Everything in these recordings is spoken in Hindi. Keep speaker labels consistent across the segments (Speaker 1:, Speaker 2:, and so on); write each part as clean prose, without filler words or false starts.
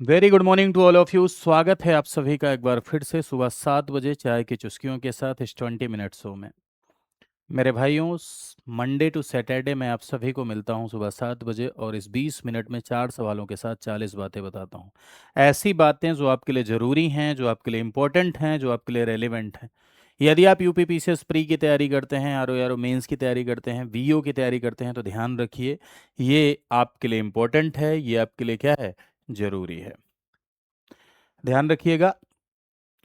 Speaker 1: Very good morning to all of you. स्वागत है आप सभी का एक बार फिर से सुबह 7 बजे चाय की चुस्कियों के साथ इस 20 मिनट शो में। मेरे भाइयों, मंडे टू सैटरडे मैं आप सभी को मिलता हूं सुबह 7 बजे और इस 20 मिनट में 4 सवालों के साथ 40 बातें बताता हूं। ऐसी बातें जो आपके लिए ज़रूरी हैं, जो आपके लिए इम्पोर्टेंट हैं, जो आपके लिए रेलिवेंट हैं। यदि आप यूपी पीसीएस प्री की तैयारी करते हैं, आर ओ मेंस की तैयारी करते हैं, वीओ की तैयारी करते हैं, तो ध्यान रखिए, ये आपके लिए इम्पोर्टेंट है, ये आपके लिए क्या है, ज़रूरी है। ध्यान रखिएगा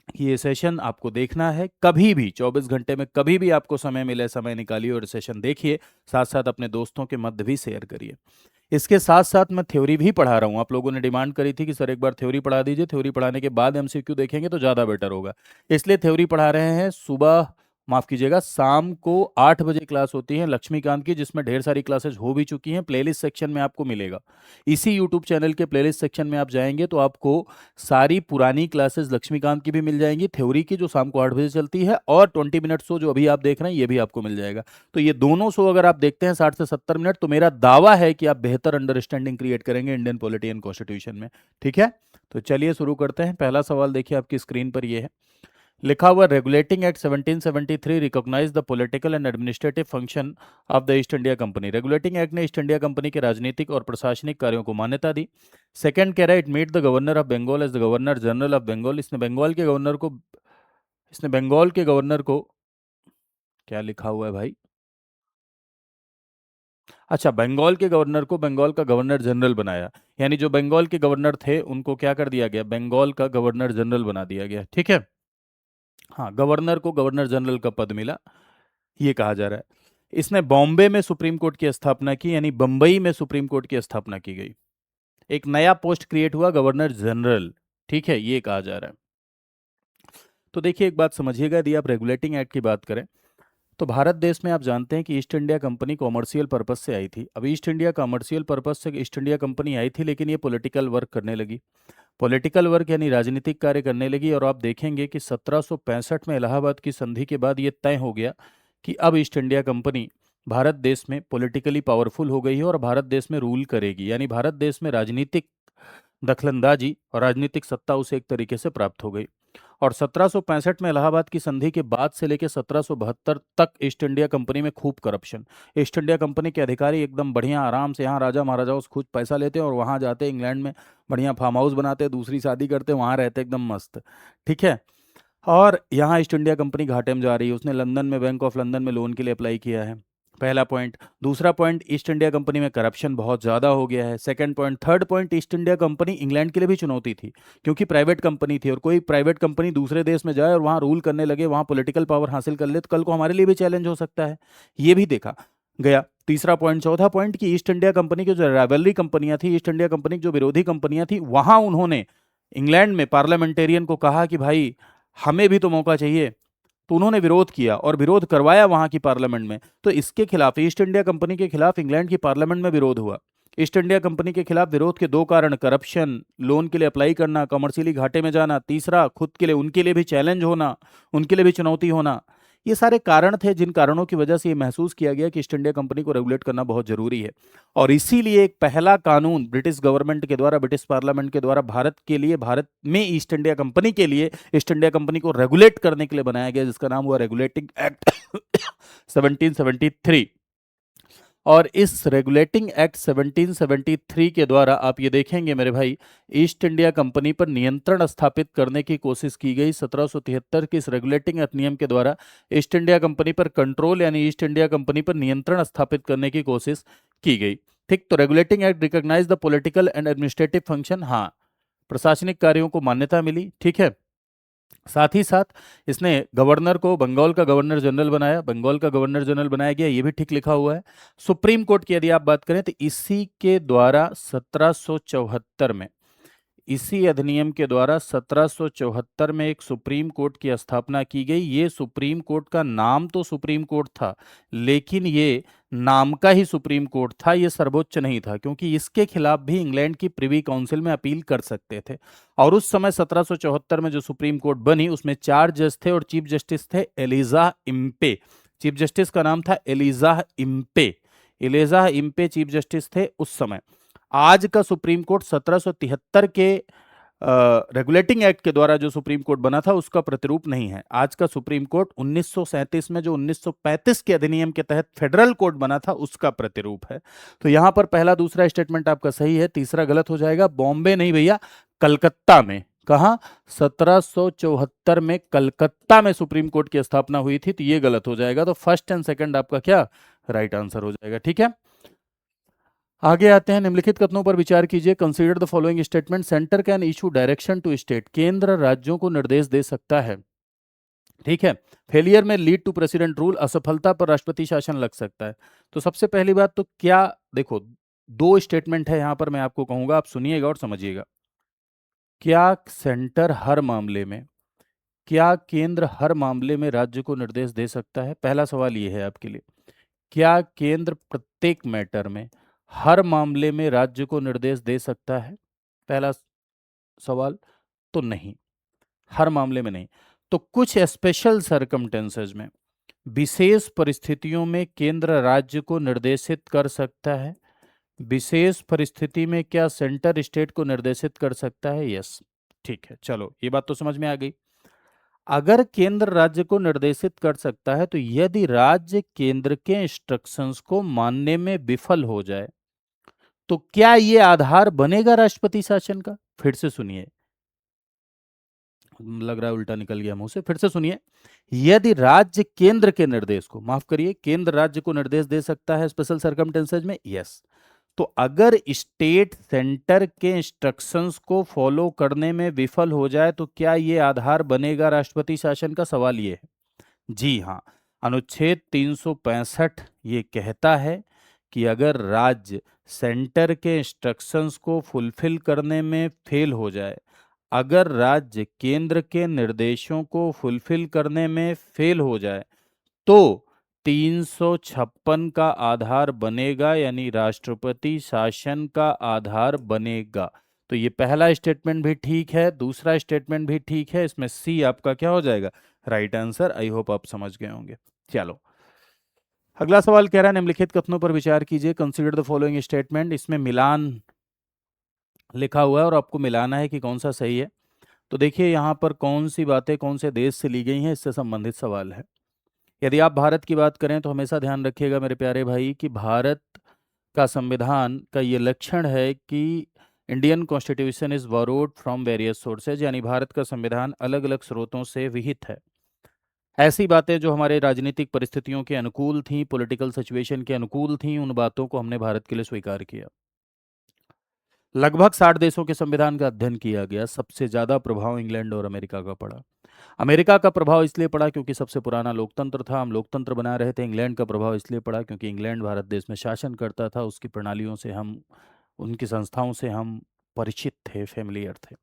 Speaker 1: कि ये सेशन आपको देखना है, कभी भी 24 घंटे में कभी भी आपको समय मिले समय निकालिए और सेशन देखिए। साथ साथ अपने दोस्तों के मध्य भी शेयर करिए। इसके साथ साथ मैं थ्योरी भी पढ़ा रहा हूँ। आप लोगों ने डिमांड करी थी कि सर एक बार थ्योरी पढ़ा दीजिए, थ्योरी पढ़ाने के बाद एमसीक्यू देखेंगे तो ज़्यादा बेटर होगा। इसलिए थ्योरी पढ़ा रहे हैं। सुबह, माफ़ कीजिएगा, शाम को 8 बजे क्लास होती है लक्ष्मीकांत की, जिसमें ढेर सारी क्लासेस हो भी चुकी हैं। प्लेलिस्ट सेक्शन में आपको मिलेगा। इसी यूट्यूब चैनल के प्लेलिस्ट सेक्शन में आप जाएंगे तो आपको सारी पुरानी क्लासेस लक्ष्मीकांत की भी मिल जाएंगी, थ्योरी की जो शाम को 8 बजे चलती है, और 20 मिनट शो जो अभी आप देख रहे हैं ये भी आपको मिल जाएगा। तो ये दोनों शो अगर आप देखते हैं 60 से 70 मिनट, तो मेरा दावा है कि आप बेहतर अंडरस्टैंडिंग क्रिएट करेंगे इंडियन पॉलिटी एंड कॉन्स्टिट्यूशन में। ठीक है, तो चलिए शुरू करते हैं। पहला सवाल देखिए आपकी स्क्रीन पर, ये है लिखा हुआ, regulating act 1773 recognise the political and administrative function of the East India Company. Regulating act ने ईस्ट इंडिया कंपनी के राजनीतिक और प्रशासनिक कार्यों को मान्यता दी। सेकंड कह रहा है, it made the governor of Bengal as the governor general of Bengal. इसने बंगाल के गवर्नर को, क्या लिखा हुआ है भाई, अच्छा, बंगाल के गवर्नर को बंगाल का गवर्नर जनरल बनाया। यानी जो बंगाल के गवर्नर थे उनको क्या कर दिया गया, बंगाल का गवर्नर जनरल बना दिया गया। ठीक है, हाँ, गवर्नर को गवर्नर जनरल का पद मिला, ये कहा जा रहा है। इसने बॉम्बे में सुप्रीम कोर्ट की स्थापना की, यानी बंबई में सुप्रीम कोर्ट की स्थापना की गई। एक नया पोस्ट क्रिएट हुआ, गवर्नर जनरल। ठीक है, ये कहा जा रहा है। तो देखिए एक बात समझिएगा, यदि आप रेगुलेटिंग एक्ट की बात करें तो भारत देश में आप जानते हैं कि east India company commercial purpose से आई थी। अब ईस्ट इंडिया कॉमर्शियल पर्पज से ईस्ट इंडिया कंपनी आई थी, लेकिन ये पॉलिटिकल वर्क करने लगी। पॉलिटिकल वर्क यानी राजनीतिक कार्य करने लगी, और आप देखेंगे कि 1765 में इलाहाबाद की संधि के बाद ये तय हो गया कि अब ईस्ट इंडिया कंपनी भारत देश में पॉलिटिकली पावरफुल हो गई है और भारत देश में रूल करेगी। यानी भारत देश में राजनीतिक दखलंदाजी और राजनीतिक सत्ता उसे एक तरीके से प्राप्त हो गई। और 1765 में इलाहाबाद की संधि के बाद से लेकर 1772 तक ईस्ट इंडिया कंपनी में खूब करप्शन। ईस्ट इंडिया कंपनी के अधिकारी एकदम बढ़िया आराम से, यहाँ राजा महाराजाओं से खुद पैसा लेते हैं और वहाँ जाते इंग्लैंड में, बढ़िया फार्म हाउस बनाते, दूसरी शादी करते, वहाँ रहते एकदम मस्त। ठीक है, और यहाँ ईस्ट इंडिया कंपनी घाटे में जा रही है। उसने लंदन में, बैंक ऑफ लंदन में लोन के लिए अप्लाई किया है। पहला पॉइंट। दूसरा पॉइंट, ईस्ट इंडिया कंपनी में करप्शन बहुत ज़्यादा हो गया है। Second point. Third point, east India company England के लिए भी चुनौती थी, क्योंकि प्राइवेट कंपनी थी, और कोई प्राइवेट कंपनी दूसरे देश में जाए और वहाँ रूल करने लगे, वहाँ पॉलिटिकल पावर हासिल कर ले, तो कल को हमारे लिए भी चैलेंज हो सकता है। ये भी देखा गया। तीसरा पॉइंट। चौथा पॉइंट कि ईस्ट इंडिया कंपनी की जो राइवलरी कंपनियां थी, ईस्ट इंडिया कंपनी की जो विरोधी कंपनियां थी, वहां उन्होंने इंग्लैंड में पार्लियामेंटेरियन को कहा कि भाई हमें भी तो मौका चाहिए। तो उन्होंने विरोध किया और विरोध करवाया वहां की पार्लियामेंट में। तो इसके खिलाफ, ईस्ट इंडिया कंपनी के खिलाफ इंग्लैंड की पार्लियामेंट में विरोध हुआ। ईस्ट इंडिया कंपनी के खिलाफ विरोध के दो कारण, करप्शन, लोन के लिए अप्लाई करना, कमर्शियली घाटे में जाना, तीसरा खुद के लिए, उनके लिए भी चैलेंज होना, उनके लिए भी चुनौती होना। ये सारे कारण थे जिन कारणों की वजह से ये महसूस किया गया कि ईस्ट इंडिया कंपनी को रेगुलेट करना बहुत जरूरी है। और इसीलिए एक पहला कानून ब्रिटिश गवर्नमेंट के द्वारा, ब्रिटिश पार्लियामेंट के द्वारा भारत के लिए, भारत में ईस्ट इंडिया कंपनी के लिए, ईस्ट इंडिया कंपनी को रेगुलेट करने के लिए बनाया गया, जिसका नाम हुआ रेगुलेटिंग एक्ट 1773। और इस रेगुलेटिंग एक्ट 1773 के द्वारा आप ये देखेंगे मेरे भाई, ईस्ट इंडिया कंपनी पर नियंत्रण स्थापित करने की कोशिश की गई। 1773 के इस रेगुलेटिंग अधिनियम के द्वारा ईस्ट इंडिया कंपनी पर कंट्रोल, यानी ईस्ट इंडिया कंपनी पर नियंत्रण स्थापित करने की कोशिश की गई। ठीक, तो regulating act recognise the political and administrative function, हाँ, प्रशासनिक कार्यों को मान्यता मिली। ठीक है, साथ ही साथ इसने गवर्नर को बंगाल का गवर्नर जनरल बनाया, बंगाल का गवर्नर जनरल बनाया गया, ये भी ठीक लिखा हुआ है। सुप्रीम कोर्ट की यदि आप बात करें तो इसी के द्वारा 1774 में, इसी अधिनियम के द्वारा 1774 में एक सुप्रीम कोर्ट की स्थापना की गई। ये सुप्रीम कोर्ट का नाम तो सुप्रीम कोर्ट था, लेकिन ये नाम का ही सुप्रीम कोर्ट था, ये सर्वोच्च नहीं था, क्योंकि इसके खिलाफ भी इंग्लैंड की प्रिवी काउंसिल में अपील कर सकते थे। और उस समय 1774 में जो सुप्रीम कोर्ट बनी उसमें 4 जज थे और चीफ जस्टिस थे एलिजा इम्पे। चीफ जस्टिस का नाम था Elijah Impey. Elijah Impey chief justice थे उस समय। आज का सुप्रीम कोर्ट 1773 के रेगुलेटिंग एक्ट के द्वारा जो सुप्रीम कोर्ट बना था उसका प्रतिरूप नहीं है। आज का सुप्रीम कोर्ट 1937 में जो 1935 के अधिनियम के तहत फेडरल कोर्ट बना था उसका प्रतिरूप है। तो यहां पर पहला दूसरा स्टेटमेंट आपका सही है, तीसरा गलत हो जाएगा। बॉम्बे नहीं भैया, कलकत्ता में। कहा? 1774 में कलकत्ता में सुप्रीम कोर्ट की स्थापना हुई थी, तो ये गलत हो जाएगा। तो फर्स्ट एंड सेकंड आपका क्या राइट आंसर हो जाएगा। ठीक है, आगे आते हैं। निम्नलिखित कथनों पर विचार कीजिए। Consider the following statement. Centre can issue direction to state. केंद्र राज्यों को निर्देश दे सकता है। ठीक है। फेलियर में लीड टू प्रेसिडेंट रूल। असफलता पर राष्ट्रपति शासन लग सकता है। तो सबसे पहली बात तो क्या, देखो दो स्टेटमेंट है यहां पर, मैं आपको कहूंगा, आप सुनिएगा और समझिएगा। क्या सेंटर हर मामले में, क्या केंद्र हर मामले में राज्य को निर्देश दे सकता है? पहला सवाल ये है आपके लिए। क्या केंद्र प्रत्येक मैटर में, हर मामले में राज्य को निर्देश दे सकता है? पहला सवाल तो नहीं, हर मामले में नहीं। तो कुछ स्पेशल सरकमटेंसेज में, विशेष परिस्थितियों में केंद्र राज्य को निर्देशित कर सकता है। विशेष परिस्थिति में क्या सेंटर स्टेट को निर्देशित कर सकता है? यस। ठीक है, चलो ये बात तो समझ में आ गई। अगर केंद्र राज्य को निर्देशित कर सकता है, तो यदि राज्य केंद्र के इंस्ट्रक्शंस को मानने में विफल हो जाए, तो क्या यह आधार बनेगा राष्ट्रपति शासन का? फिर से सुनिए, लग रहा है उल्टा निकल गया मुंह से, फिर से सुनिए। यदि राज्य केंद्र के निर्देश को, माफ करिए, केंद्र राज्य को निर्देश दे सकता है स्पेशल सर्कमस्टेंसेज में, यस। तो अगर स्टेट सेंटर के इंस्ट्रक्शंस को फॉलो करने में विफल हो जाए, तो क्या यह आधार बनेगा राष्ट्रपति शासन का? सवाल यह है। जी हाँ, अनुच्छेद 365 ये कहता है कि अगर राज्य सेंटर के इंस्ट्रक्शंस को फुलफिल करने में फेल हो जाए, अगर राज्य केंद्र के निर्देशों को फुलफिल करने में फेल हो जाए, तो 356 का आधार बनेगा, यानी राष्ट्रपति शासन का आधार बनेगा। तो ये पहला स्टेटमेंट भी ठीक है, दूसरा स्टेटमेंट भी ठीक है। इसमें सी आपका क्या हो जाएगा? Right answer. आई होप आप समझ गए होंगे। चलो, अगला सवाल कह रहा है निम्नलिखित कथनों पर विचार कीजिए। Consider the following statement. इसमें मिलान लिखा हुआ है और आपको मिलाना है कि कौन सा सही है। तो देखिए यहाँ पर कौन सी बातें कौन से देश से ली गई हैं, इससे संबंधित सवाल है। यदि आप भारत की बात करें तो हमेशा ध्यान रखिएगा मेरे प्यारे भाई कि भारत का संविधान का ये लक्षण है कि Indian constitution is borrowed from various sources, यानी भारत का संविधान अलग अलग स्रोतों से विहित है। ऐसी बातें जो हमारे राजनीतिक परिस्थितियों के अनुकूल थीं, पॉलिटिकल सिचुएशन के अनुकूल थीं, उन बातों को हमने भारत के लिए स्वीकार किया। लगभग 60 देशों के संविधान का अध्ययन किया गया। सबसे ज्यादा प्रभाव इंग्लैंड और अमेरिका का पड़ा। अमेरिका का प्रभाव इसलिए पड़ा क्योंकि सबसे पुराना लोकतंत्र था, हम लोकतंत्र बना रहे थे। इंग्लैंड का प्रभाव इसलिए पड़ा क्योंकि इंग्लैंड भारत देश में शासन करता था, उसकी प्रणालियों से हम, उनकी संस्थाओं से हम परिचित थे, फेमिलियर थे।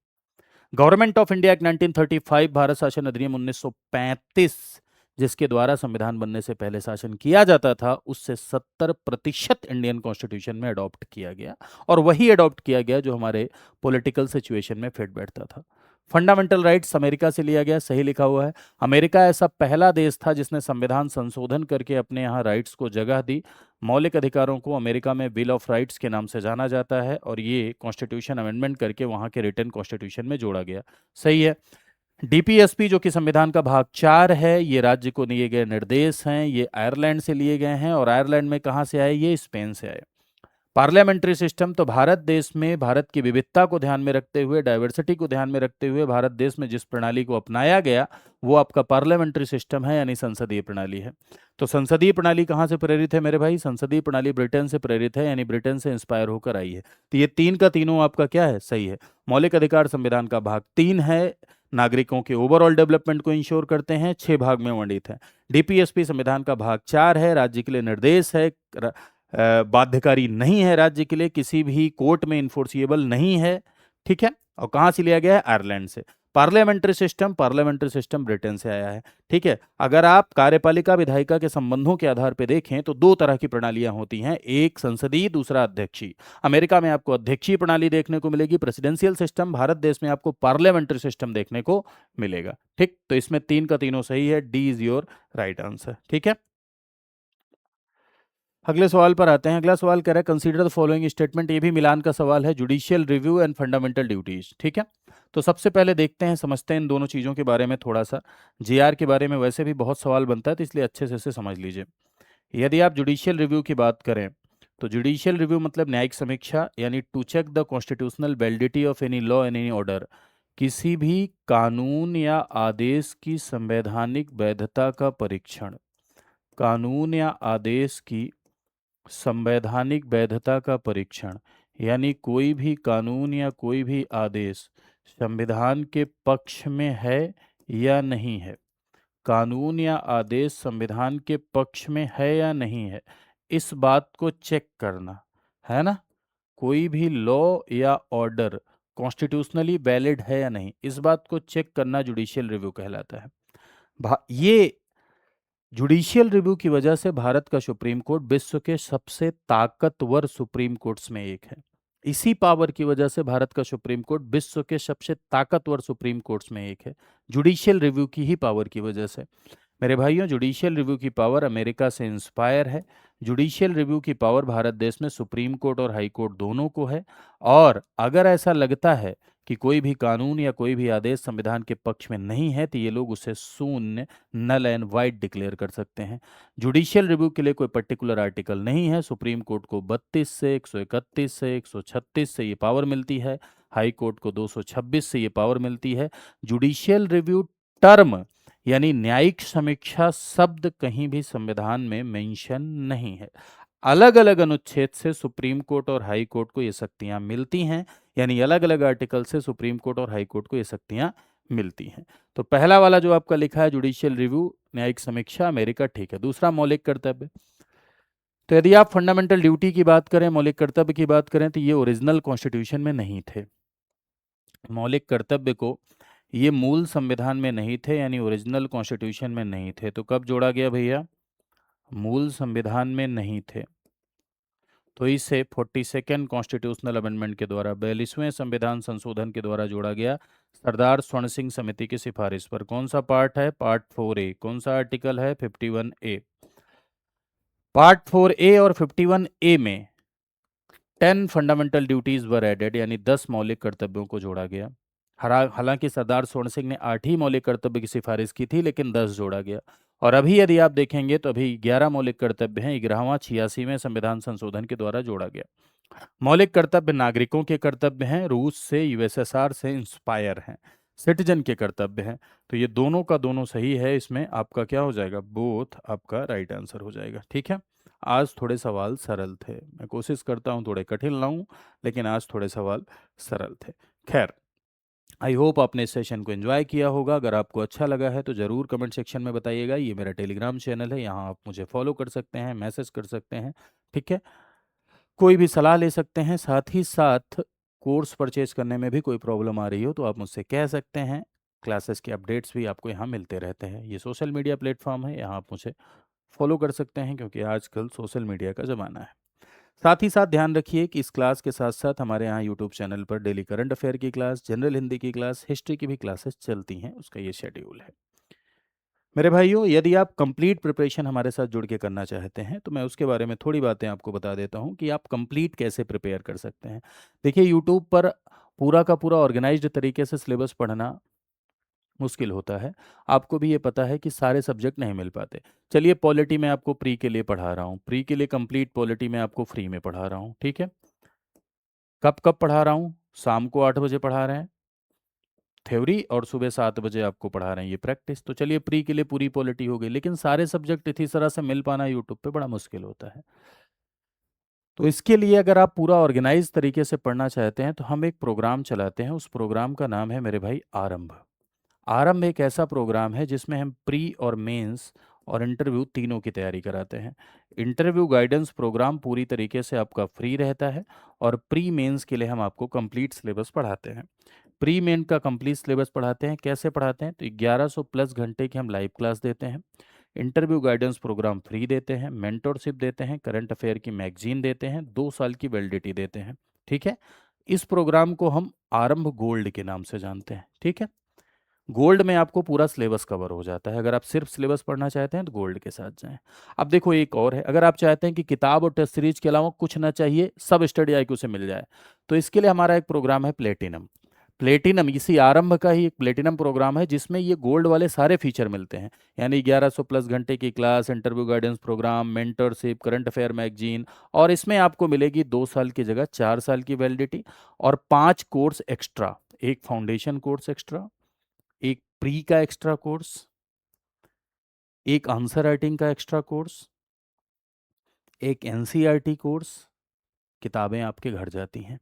Speaker 1: Government of India act 1935, Bharat शासन अधिनियम 1935, जिसके द्वारा संविधान बनने से पहले शासन किया जाता था, उससे 70% इंडियन कॉन्स्टिट्यूशन में अडॉप्ट किया गया, और वही अडॉप्ट किया गया जो हमारे पॉलिटिकल सिचुएशन में फिट बैठता था। फंडामेंटल राइट्स अमेरिका से लिया गया, सही लिखा हुआ है। अमेरिका ऐसा पहला देश था जिसने संविधान संशोधन करके अपने यहाँ राइट्स को जगह दी। मौलिक अधिकारों को अमेरिका में बिल ऑफ राइट्स के नाम से जाना जाता है, और ये कॉन्स्टिट्यूशन अमेंडमेंट करके वहाँ के रिटन कॉन्स्टिट्यूशन में जोड़ा गया। सही है। डीपीएसपी जो कि संविधान का भाग 4 है, ये राज्य को दिए गए निर्देश हैं, ये आयरलैंड से लिए गए हैं। और आयरलैंड में कहाँ से आए? ये स्पेन से आए। पार्लियामेंट्री सिस्टम, तो भारत देश में भारत की विविधता को ध्यान में रखते हुए, डाइवर्सिटी को ध्यान में रखते हुए भारत देश में जिस प्रणाली को अपनाया गया वो आपका पार्लियामेंट्री सिस्टम है, यानी संसदीय प्रणाली है। तो संसदीय प्रणाली कहाँ से प्रेरित है मेरे भाई? संसदीय प्रणाली ब्रिटेन से प्रेरित है, यानी ब्रिटेन से इंस्पायर होकर आई है। तो ये तीन का तीनों आपका क्या है? सही है। मौलिक अधिकार संविधान का भाग 3 है, नागरिकों के ओवरऑल डेवलपमेंट को इंश्योर करते हैं, 6 भाग में वर्णित है। डीपीएसपी संविधान का भाग 4 है, राज्य के लिए निर्देश है, बाध्यकारी नहीं है, राज्य के लिए किसी भी कोर्ट में इन्फोर्सिएबल नहीं है। ठीक है। और कहाँ से लिया गया है? आयरलैंड से। पार्लियामेंट्री सिस्टम ब्रिटेन से आया है। ठीक है। अगर आप कार्यपालिका विधायिका के संबंधों के आधार पर देखें तो दो तरह की प्रणालियां होती हैं, एक संसदीय, दूसरा अध्यक्षीय। अमेरिका में आपको अध्यक्षीय प्रणाली देखने को मिलेगी, प्रेसिडेंशियल सिस्टम। भारत देश में आपको पार्लियामेंट्री सिस्टम देखने को मिलेगा। ठीक, तो इसमें तीन का तीनों सही है। D is your right answer. ठीक है। अगले सवाल पर आते हैं। अगला सवाल कह रहा है कंसीडर द फॉलोइंग स्टेटमेंट। ये भी मिलान का सवाल है। Judicial review and fundamental duties. ठीक है। तो सबसे पहले देखते हैं, समझते हैं इन दोनों चीज़ों के बारे में थोड़ा सा। जेआर के बारे में वैसे भी बहुत सवाल बनता है, तो इसलिए अच्छे से इसे समझ लीजिए। यदि आप जुडिशियल रिव्यू की बात करें, तो जुडिशियल रिव्यू मतलब न्यायिक समीक्षा, यानी to check the constitutional validity of any law and any order. किसी भी कानून या आदेश की संवैधानिक वैधता का परीक्षण, कानून या आदेश की संवैधानिक वैधता का परीक्षण, यानी कोई भी कानून या कोई भी आदेश संविधान के पक्ष में है या नहीं है, कानून या आदेश संविधान के पक्ष में है या नहीं है, इस बात को चेक करना है ना। कोई भी लॉ या ऑर्डर कॉन्स्टिट्यूशनली वैलिड है या नहीं, इस बात को चेक करना जुडिशियल रिव्यू कहलाता है। ये जुडिशियल रिव्यू की वजह से भारत का सुप्रीम कोर्ट विश्व के सबसे ताकतवर सुप्रीम कोर्ट्स में एक है। इसी पावर की वजह से भारत का सुप्रीम कोर्ट विश्व के सबसे ताकतवर सुप्रीम कोर्ट्स में एक है, जुडिशियल रिव्यू की ही पावर की वजह से। मेरे भाइयों, जुडिशियल रिव्यू की पावर अमेरिका से इंस्पायर है। जुडिशियल रिव्यू की पावर भारत देश में सुप्रीम कोर्ट और हाई कोर्ट दोनों को है। और अगर ऐसा लगता है कि कोई भी कानून या कोई भी आदेश संविधान के पक्ष में नहीं है, तो ये लोग उसे शून्य, नल एंड वाइड डिक्लेयर कर सकते हैं। जुडिशियल रिव्यू के लिए कोई पर्टिकुलर आर्टिकल नहीं है। सुप्रीम कोर्ट को 32 से 131 से 136 से ये पावर मिलती है, हाई कोर्ट को 226 से ये पावर मिलती है। जुडिशियल रिव्यू टर्म यानी न्यायिक समीक्षा शब्द कहीं भी संविधान में मेंशन नहीं है। अलग अलग अनुच्छेद से सुप्रीम कोर्ट और हाई कोर्ट को ये शक्तियां मिलती हैं, यानी अलग अलग आर्टिकल से सुप्रीम कोर्ट और हाई कोर्ट को ये शक्तियां मिलती हैं। तो पहला वाला जो आपका लिखा है जुडिशियल रिव्यू, न्यायिक समीक्षा, अमेरिका, ठीक है। दूसरा मौलिक कर्तव्य। तो यदि आप फंडामेंटल ड्यूटी की बात करें, मौलिक कर्तव्य की बात करें, तो ये ओरिजिनल कॉन्स्टिट्यूशन में नहीं थे। मौलिक कर्तव्य को ये मूल संविधान में नहीं थे, यानी ओरिजिनल कॉन्स्टिट्यूशन में नहीं थे। तो कब जोड़ा गया भैया? मूल संविधान में नहीं थे, तो इसे 42nd कॉन्स्टिट्यूशनल अमेंडमेंट के द्वारा, 42वें संविधान संशोधन के द्वारा जोड़ा गया, सरदार स्वर्ण सिंह समिति की सिफारिश पर। कौन सा पार्ट है? Part 4A। कौन सा आर्टिकल है? 51A। पार्ट 4A और 51A में 10 फंडामेंटल ड्यूटीज वर एडेड, यानी 10 मौलिक कर्तव्यों को जोड़ा गया। हालांकि सरदार स्वर्ण सिंह ने 8 ही मौलिक कर्तव्य की सिफारिश की थी, लेकिन 10 जोड़ा गया। और अभी यदि आप देखेंगे तो अभी 11 मौलिक कर्तव्य हैं, 11वां 86वें संविधान संशोधन के द्वारा जोड़ा गया। मौलिक कर्तव्य नागरिकों के कर्तव्य हैं, रूस से, यूएसएसआर से इंस्पायर हैं, सिटीजन के कर्तव्य हैं। तो ये दोनों का दोनों सही है, इसमें आपका क्या हो जाएगा? बोथ आपका राइट आंसर हो जाएगा। ठीक है। आज थोड़े सवाल सरल थे, मैं कोशिश करता हूँ थोड़े कठिन लाऊं, लेकिन आज थोड़े सवाल सरल थे। खैर, आई होप आपने इस सेशन को एंजॉय किया होगा। अगर आपको अच्छा लगा है तो ज़रूर कमेंट सेक्शन में बताइएगा। ये मेरा टेलीग्राम चैनल है, यहाँ आप मुझे फॉलो कर सकते हैं, मैसेज कर सकते हैं, ठीक है। कोई भी सलाह ले सकते हैं। साथ ही साथ कोर्स परचेज करने में भी कोई प्रॉब्लम आ रही हो तो आप मुझसे कह सकते हैं। क्लासेस के अपडेट्स भी आपको यहाँ मिलते रहते हैं। ये सोशल मीडिया प्लेटफॉर्म है, यहाँ आप मुझे फॉलो कर सकते हैं, क्योंकि आजकल सोशल मीडिया का ज़माना है। साथ ही साथ ध्यान रखिए कि इस क्लास के साथ साथ हमारे यहाँ यूट्यूब चैनल पर डेली करंट अफेयर की क्लास, जनरल हिंदी की क्लास, हिस्ट्री की भी क्लासेस चलती हैं, उसका ये शेड्यूल है। मेरे भाइयों, यदि आप कंप्लीट प्रिपरेशन हमारे साथ जुड़ के करना चाहते हैं तो मैं उसके बारे में थोड़ी बातें आपको बता देता हूं कि आप कंप्लीट कैसे प्रिपेयर कर सकते हैं। देखिए, यूट्यूब पर पूरा का पूरा ऑर्गेनाइज्ड तरीके से सिलेबस पढ़ना मुश्किल होता है। आपको भी ये पता है कि सारे सब्जेक्ट नहीं मिल पाते। चलिए, पॉलिटी में आपको प्री के लिए पढ़ा रहा हूँ, प्री के लिए कंप्लीट पॉलिटी में आपको फ्री में पढ़ा रहा हूँ, ठीक है। कब कब पढ़ा रहा हूँ? शाम को 8 बजे पढ़ा रहे हैं थ्योरी, और सुबह 7 बजे आपको पढ़ा रहे हैं ये प्रैक्टिस। तो चलिए, प्री के लिए पूरी पॉलिटी हो गई, लेकिन सारे सब्जेक्ट इसी तरह से मिल पाना यूट्यूब पे बड़ा मुश्किल होता है। तो इसके लिए अगर आप पूरा ऑर्गेनाइज तरीके से पढ़ना चाहते हैं तो हम एक प्रोग्राम चलाते हैं। उस प्रोग्राम का नाम है मेरे भाई आरंभ। आरंभ एक ऐसा प्रोग्राम है जिसमें हम प्री और मेंस और इंटरव्यू तीनों की तैयारी कराते हैं। इंटरव्यू गाइडेंस प्रोग्राम पूरी तरीके से आपका फ्री रहता है, और प्री मेंस के लिए हम आपको कंप्लीट सिलेबस पढ़ाते हैं। प्री मेन का कंप्लीट सिलेबस पढ़ाते हैं। कैसे पढ़ाते हैं? तो 1100 प्लस घंटे की हम लाइव क्लास देते हैं, इंटरव्यू गाइडेंस प्रोग्राम फ्री देते हैं, मेंटोरशिप देते हैं, करंट अफेयर की मैगजीन देते हैं, 2 साल की वैलिडिटी देते हैं, ठीक है। इस प्रोग्राम को हम आरंभ गोल्ड के नाम से जानते हैं, ठीक है। गोल्ड में आपको पूरा सिलेबस कवर हो जाता है। अगर आप सिर्फ सिलेबस पढ़ना चाहते हैं तो गोल्ड के साथ जाएं। अब देखो, एक और है, अगर आप चाहते हैं कि किताब और टेस्ट सीरीज के अलावा कुछ ना चाहिए, सब स्टडी आईक्यू से मिल जाए, तो इसके लिए हमारा एक प्रोग्राम है प्लेटिनम। प्लेटिनम इसी आरंभ का ही एक प्लेटिनम प्रोग्राम है जिसमें ये गोल्ड वाले सारे फीचर मिलते हैं, यानी 1100 प्लस घंटे की class, interview guidance program, mentorship, current affair magazine, और इसमें आपको मिलेगी 2 साल की जगह 4 साल की वैलिडिटी, और 5 कोर्स एक्स्ट्रा, एक फाउंडेशन कोर्स एक्स्ट्रा, एक प्री का एक्स्ट्रा कोर्स, एक आंसर राइटिंग का एक्स्ट्रा कोर्स, एक एनसीईआरटी कोर्स, किताबें आपके घर जाती हैं।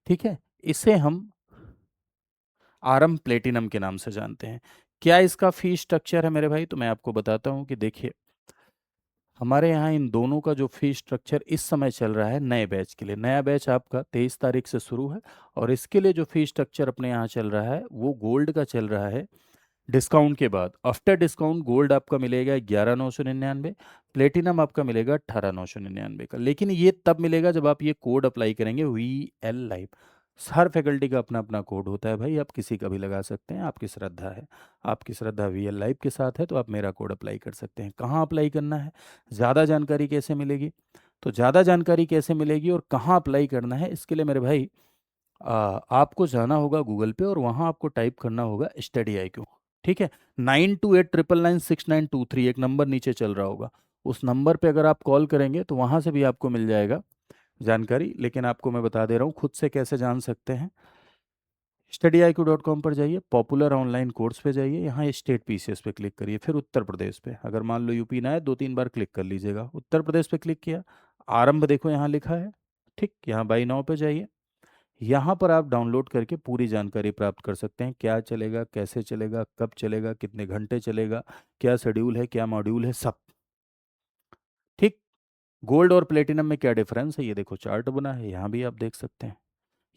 Speaker 1: ठीक है, इसे हम आरंभ प्लेटिनम के नाम से जानते हैं। क्या इसका फी स्ट्रक्चर है मेरे भाई, तो मैं आपको बताता हूं कि देखिए, हमारे यहाँ इन दोनों का जो फी स्ट्रक्चर इस समय चल रहा है नए बैच के लिए, नया बैच आपका 23 तारीख से शुरू है, और इसके लिए जो फी स्ट्रक्चर अपने यहाँ चल रहा है वो गोल्ड का चल रहा है डिस्काउंट के बाद। आफ्टर डिस्काउंट गोल्ड आपका मिलेगा 11,999, प्लेटिनम आपका मिलेगा 18,999 का। लेकिन ये तब मिलेगा जब आप ये कोड अप्लाई करेंगे VL लाइव। हर फैकल्टी का अपना अपना कोड होता है भाई, आप किसी का भी लगा सकते हैं, आपकी श्रद्धा है। आपकी श्रद्धा VL लाइव के साथ है तो आप मेरा कोड अप्लाई कर सकते हैं। कहाँ अप्लाई करना है, ज़्यादा जानकारी कैसे मिलेगी, तो ज़्यादा जानकारी कैसे मिलेगी और कहाँ अप्लाई करना है, इसके लिए मेरे भाई आपको जाना होगा गूगल पे और वहाँ आपको टाइप करना होगा StudyIQ। ठीक है, 9289996923 एक नंबर नीचे चल रहा होगा, उस नंबर पे अगर आप कॉल करेंगे तो वहाँ से भी आपको मिल जाएगा जानकारी। लेकिन आपको मैं बता दे रहा हूँ खुद से कैसे जान सकते हैं। studyIQ.com पर जाइए, पॉपुलर ऑनलाइन कोर्स पे जाइए, यहाँ स्टेट PCS पे क्लिक करिए, फिर उत्तर प्रदेश पे, अगर मान लो यूपी ना है 2-3 बार क्लिक कर लीजिएगा। उत्तर प्रदेश पे क्लिक किया, आरंभ देखो यहाँ लिखा है, ठीक, यहाँ बाई नाउ पे जाइए। यहाँ पर आप डाउनलोड करके पूरी जानकारी प्राप्त कर सकते हैं, क्या चलेगा, कैसे चलेगा, कब चलेगा, कितने घंटे चलेगा, क्या शेड्यूल है, क्या मॉड्यूल है, सब। ठीक, गोल्ड और प्लेटिनम में क्या डिफरेंस है ये देखो चार्ट बना है, यहाँ भी आप देख सकते हैं।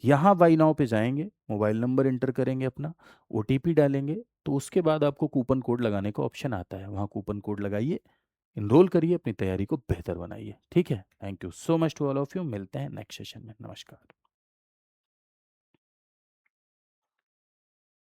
Speaker 1: यहाँ बाई नाउ पे जाएंगे, मोबाइल नंबर इंटर करेंगे अपना, OTP डालेंगे, तो उसके बाद आपको कूपन कोड लगाने का ऑप्शन आता है, वहाँ कूपन कोड लगाइए, इनरोल करिए, अपनी तैयारी को बेहतर बनाइए। ठीक है, thank you so much to all of you, मिलते हैं नेक्स्ट सेशन में, नमस्कार।